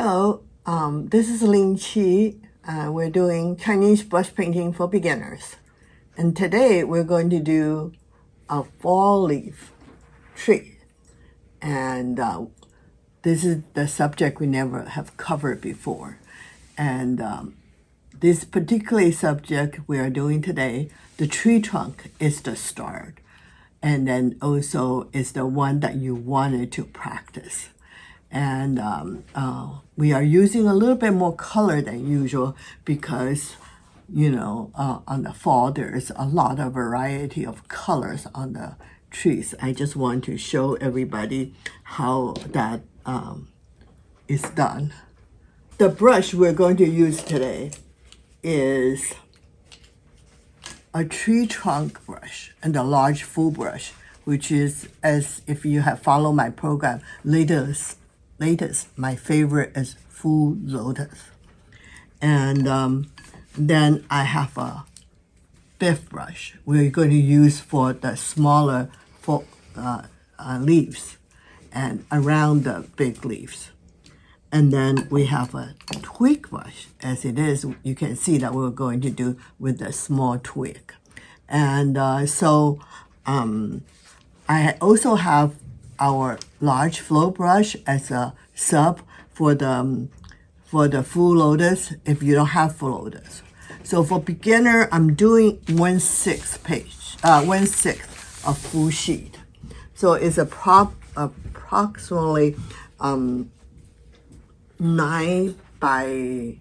Hello, this is Ling Chi. We're doing Chinese brush painting for beginners. And today we're going to do a fall leaf tree. And this is the subject we never have covered before. And this particular subject we are doing today, the tree trunk is the start. And then also is the one that you wanted to practice. And we are using a little bit more color than usual because, on the fall, there's a lot of variety of colors on the trees. I just want to show everybody how that is done. The brush we're going to use today is a tree trunk brush and a large full brush, which is, as if you have followed my program, latest, my favorite is full Lotus. And then I have a BIFF brush we're going to use for the smaller leaves and around the big leaves. And then we have a twig brush. As it is, you can see that we're going to do with a small twig. And I also have our large flow brush as a sub for the full Lotus if you don't have full Lotus. So for beginner, I'm doing 1/6 of full sheet. So it's approximately 9 by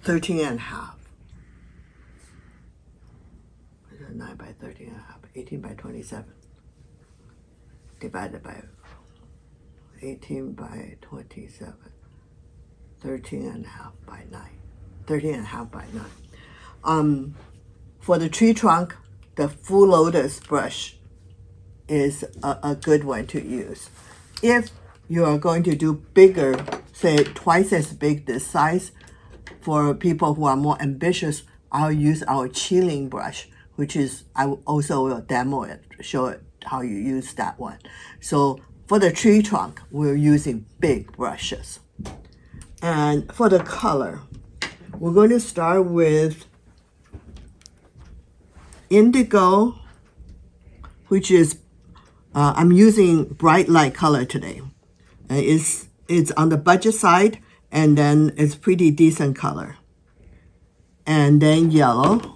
13.5. 9 by 13.5, 18 by 27, divided by 18 by 27, 13.5 by 9, 13.5 by 9. For the tree trunk, the full Lotus brush is a good one to use. If you are going to do bigger, say twice as big this size, for people who are more ambitious, I'll use our chilling brush, which is, I also will demo it, show it how you use that one. So for the tree trunk, we're using big brushes. And for the color, we're going to start with indigo, which is, I'm using bright light color today. It's on the budget side, and then it's pretty decent color. And then yellow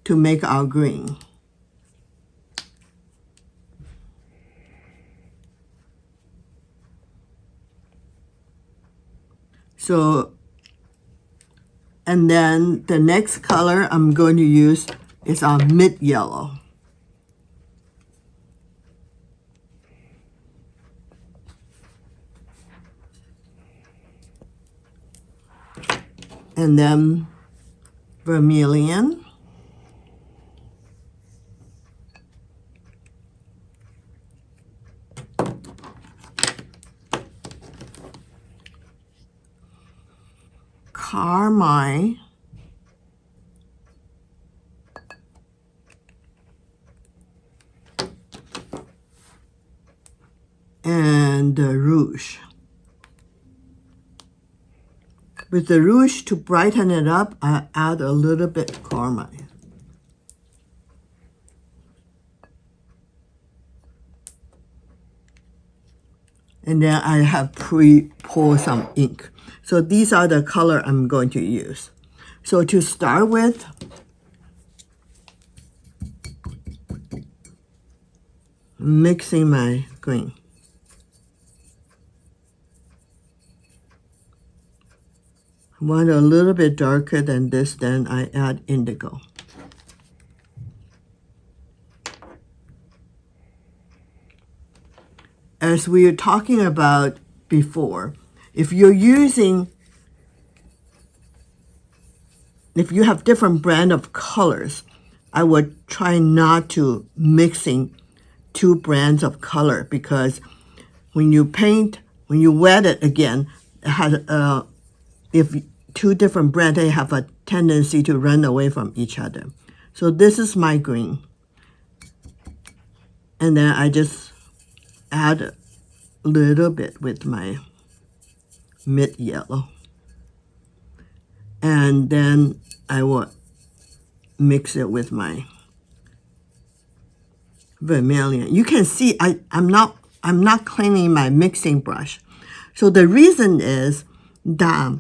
to make our green. So, and then the next color I'm going to use is our mid yellow. And then vermilion. Carmine. And the rouge. With the rouge, to brighten it up, I add a little bit carmine. And then I have pre-poured some ink. So these are the color I'm going to use. So to start with, mixing my green. I want a little bit darker than this, then I add indigo. As we were talking about before, if you have different brand of colors, I would try not to mixing two brands of color, because when you paint, when you wet it again, it has if two different brands, they have a tendency to run away from each other. So this is my green. And then I just add little bit with my mid yellow. And then I will mix it with my vermilion. You can see I'm not cleaning my mixing brush. So the reason is that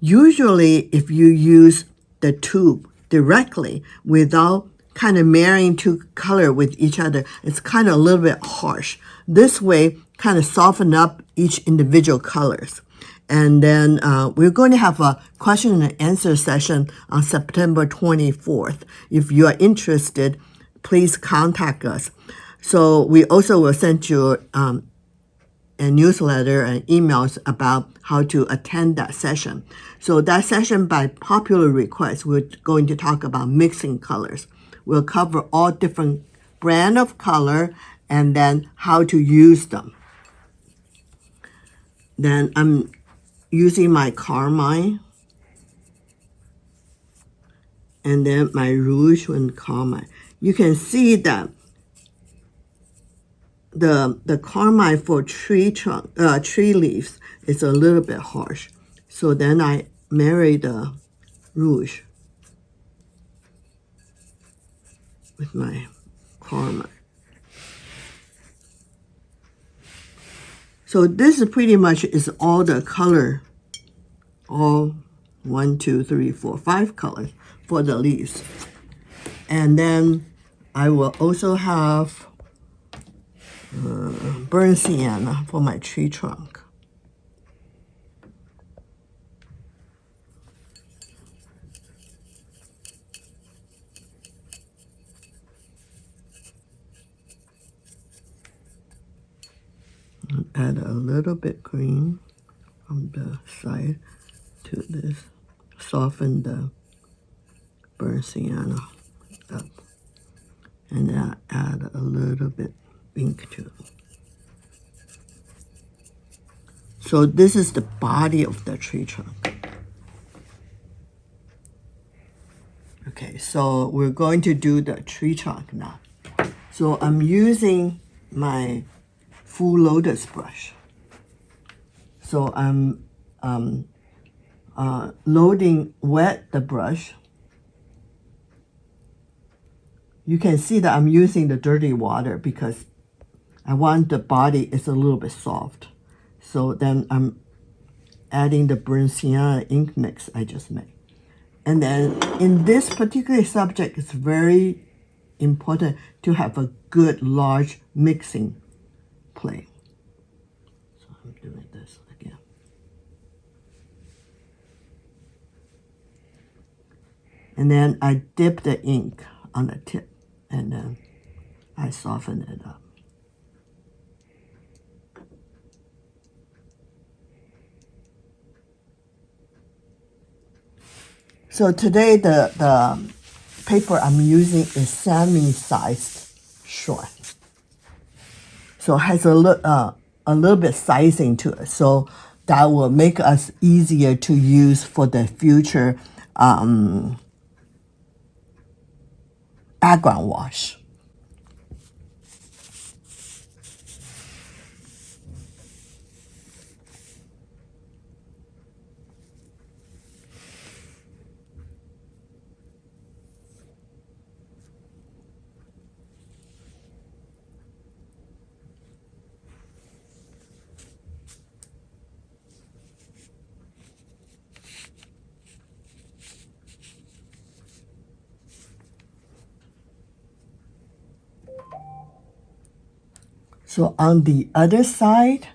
usually if you use the tube directly without kind of marrying two color with each other, it's kind of a little bit harsh. This way kind of soften up each individual colors. And then we're going to have a question and answer session on September 24th. If you are interested, please contact us. So we also will send you a newsletter and emails about how to attend that session. So that session, by popular request, we're going to talk about mixing colors. We'll cover all different brand of color and then how to use them. Then I'm using my carmine and then my rouge and carmine. You can see that the carmine for tree leaves is a little bit harsh. So then I marry the rouge with my carmine. So this is pretty much is all the color, all 1, 2, 3, 4, 5 colors for the leaves. And then I will also have burnt sienna for my tree trunk. Add a little bit green from the side to this, soften the burnt sienna up, and then add a little bit pink to it. So this is the body of the tree trunk. Okay, so we're going to do the tree trunk now. So I'm using my full Lotus brush. So I'm loading wet the brush. You can see that I'm using the dirty water because I want the body is a little bit soft. So then I'm adding the burnt sienna ink mix I just made. And then in this particular subject, it's very important to have a good large mixing plate. So I'm doing this again. And then I dip the ink on the tip and then I soften it up. So today the paper I'm using is semi-sized Xuan. So it has a little bit sizing to it. So that will make us easier to use for the future background wash. So on the other side,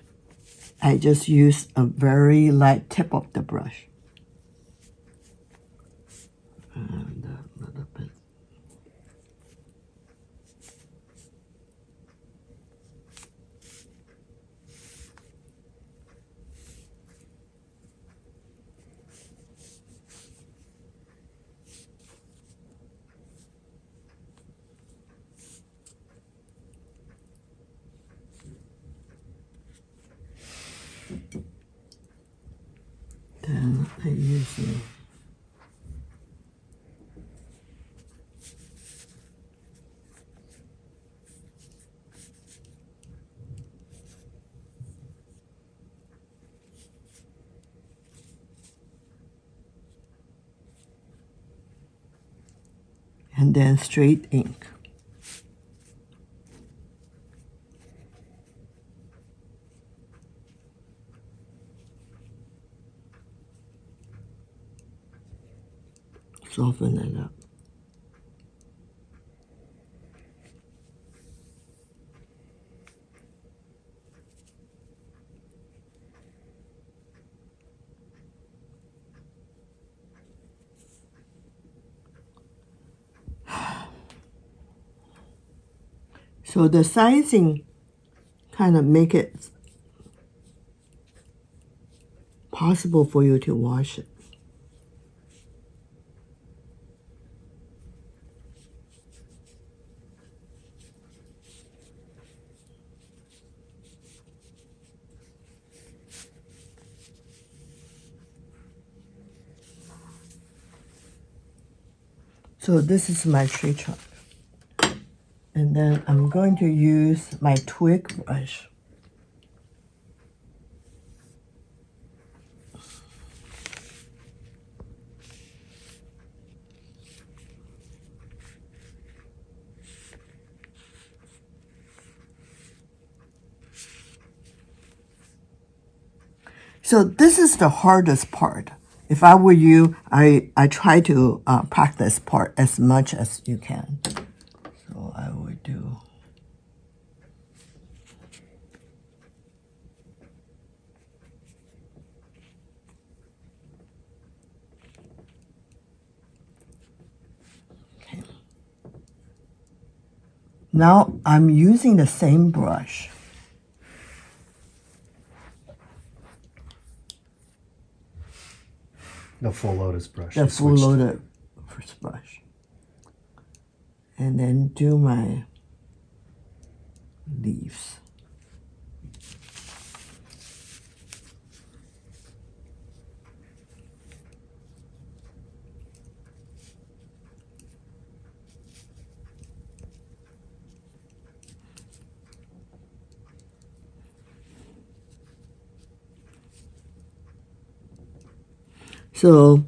I just use a very light tip of the brush. And a little bit. Then I use it. and then straight ink. Soften it up. So the sizing kind of make it possible for you to wash it. So this is my tree trunk. And then I'm going to use my Twig brush. So this is the hardest part. If I were you, I try to practice part as much as you can. So I would do. Okay. Now I'm using the same brush. The full Lotus brush. The full Lotus brush. And then do my leaves. So,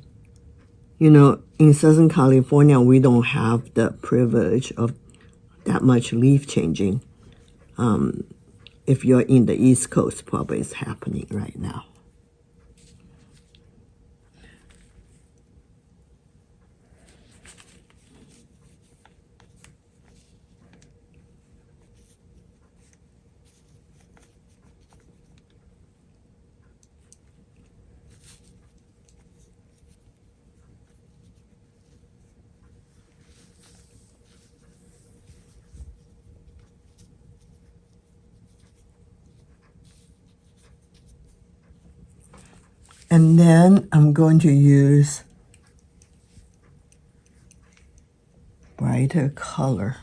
you know, in Southern California, we don't have the privilege of that much leaf changing. If you're in the East Coast, probably it's happening right now. And then I'm going to use brighter color.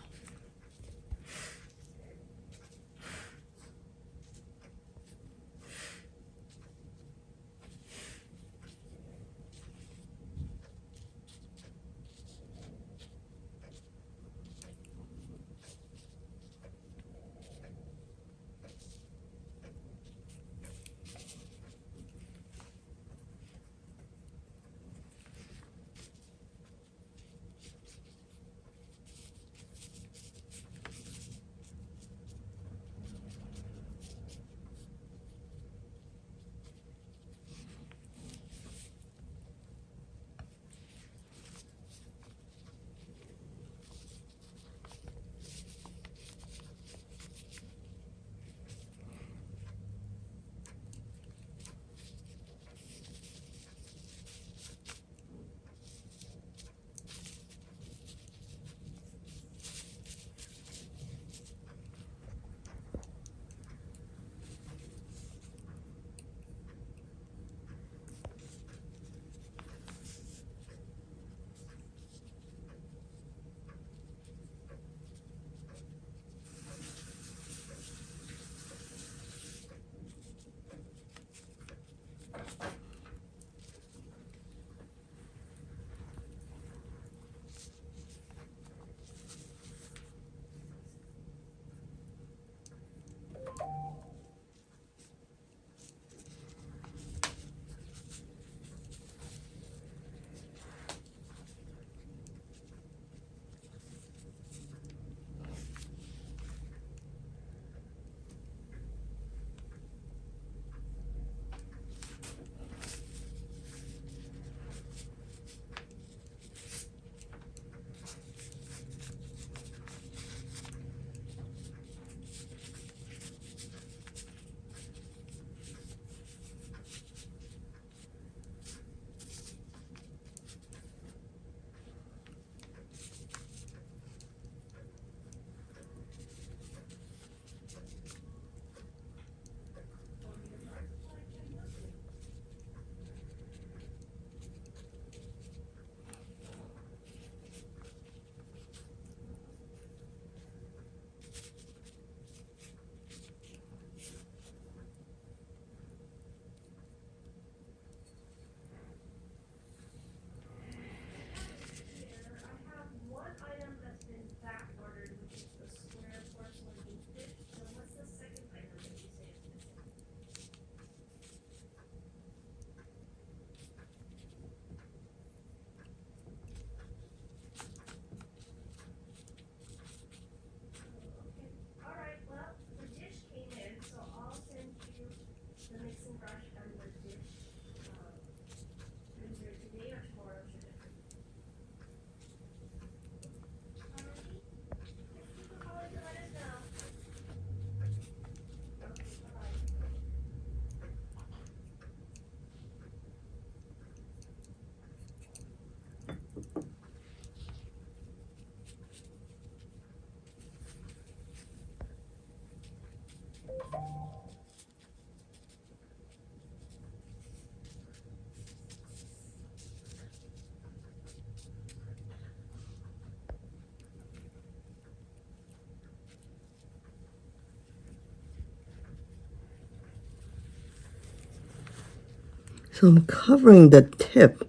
So I'm covering the tip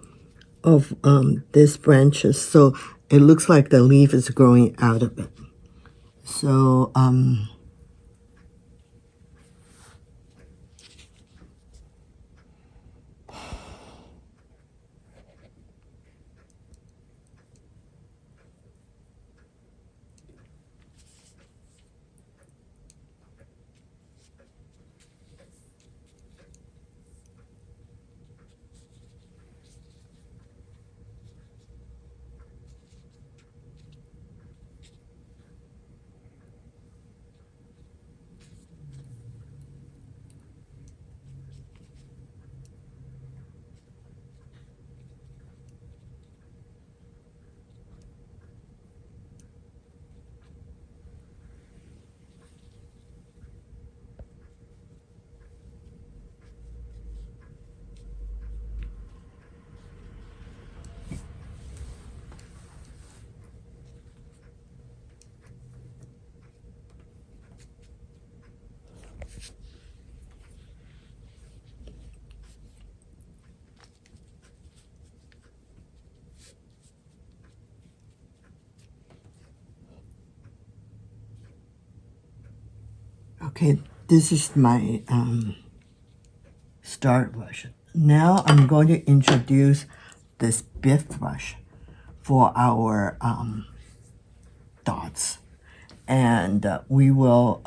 of these branches so it looks like the leaf is growing out of it. So okay, this is my start brush. Now I'm going to introduce this BIFF brush for our dots. And we will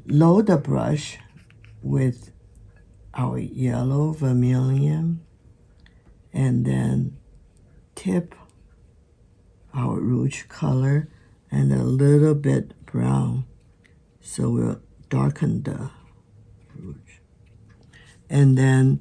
load the brush with our yellow vermilion and then tip our rouge color and a little bit brown. So we'll darken the rouge. And then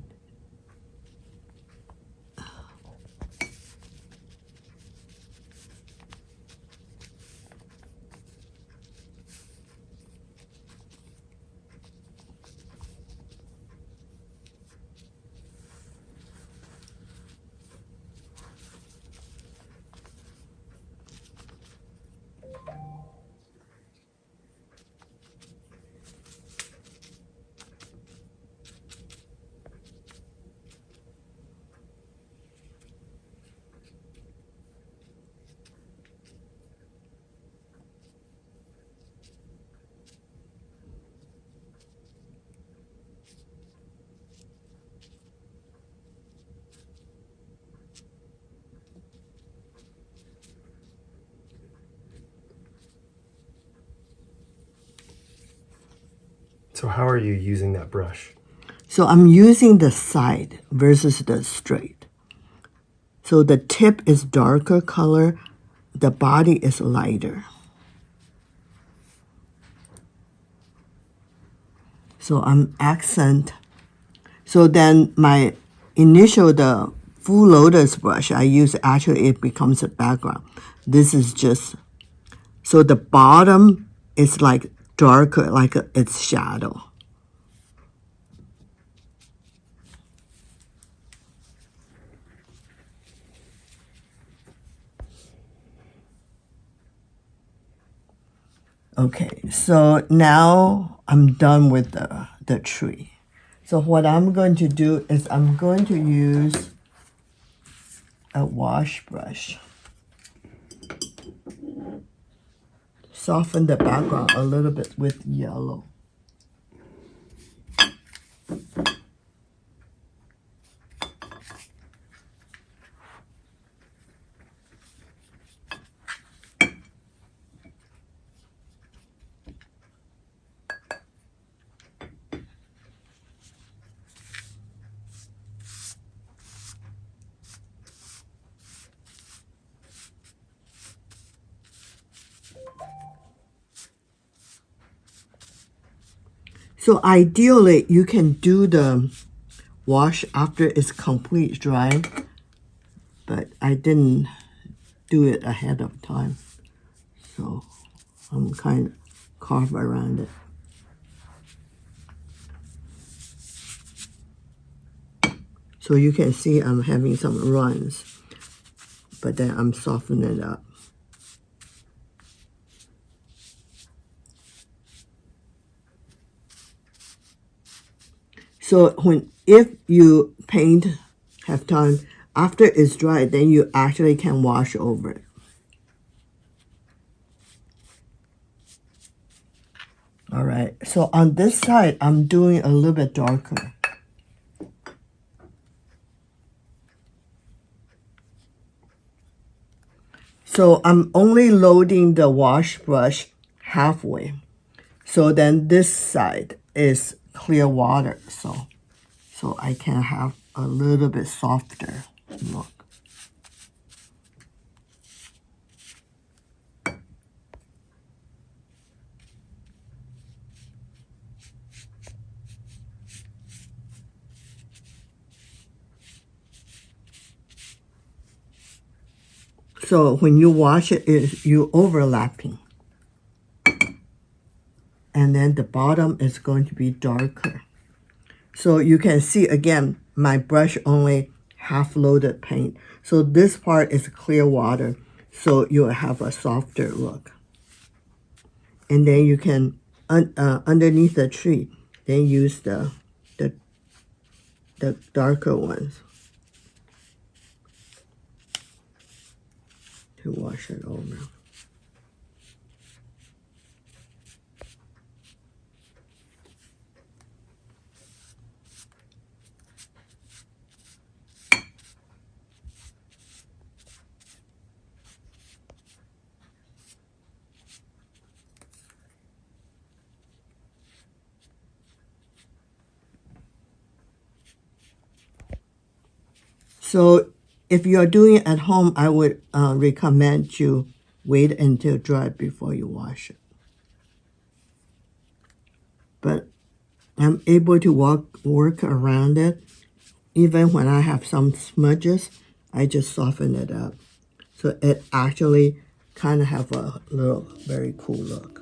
So how are you using that brush? so I'm using the side versus the straight. So the tip is darker color, the body is lighter. So I'm accent. So then my initial, the full Lotus brush I use, actually it becomes a background. This is just, so the bottom is like darker, like it's shadow. Okay, so now I'm done with the tree. So what I'm going to do is I'm going to use a wash brush. Soften the background a little bit with yellow. So ideally, you can do the wash after it's complete dry, but I didn't do it ahead of time. So I'm kind of carve around it. So you can see I'm having some runs, but then I'm softening it up. So if you paint, have time, after it's dry, then you actually can wash over it. All right, so on this side, I'm doing a little bit darker. So I'm only loading the wash brush halfway. So then this side is clear water, so I can have a little bit softer look. So when you wash it, you overlapping. And then the bottom is going to be darker. So you can see, again, my brush only half loaded paint. So this part is clear water, so you'll have a softer look. And then you can, underneath the tree, then use the darker ones to wash it over. So if you're doing it at home, I would recommend you wait until dry before you wash it. But I'm able to work around it. Even when I have some smudges, I just soften it up. So it actually kind of have a little very cool look.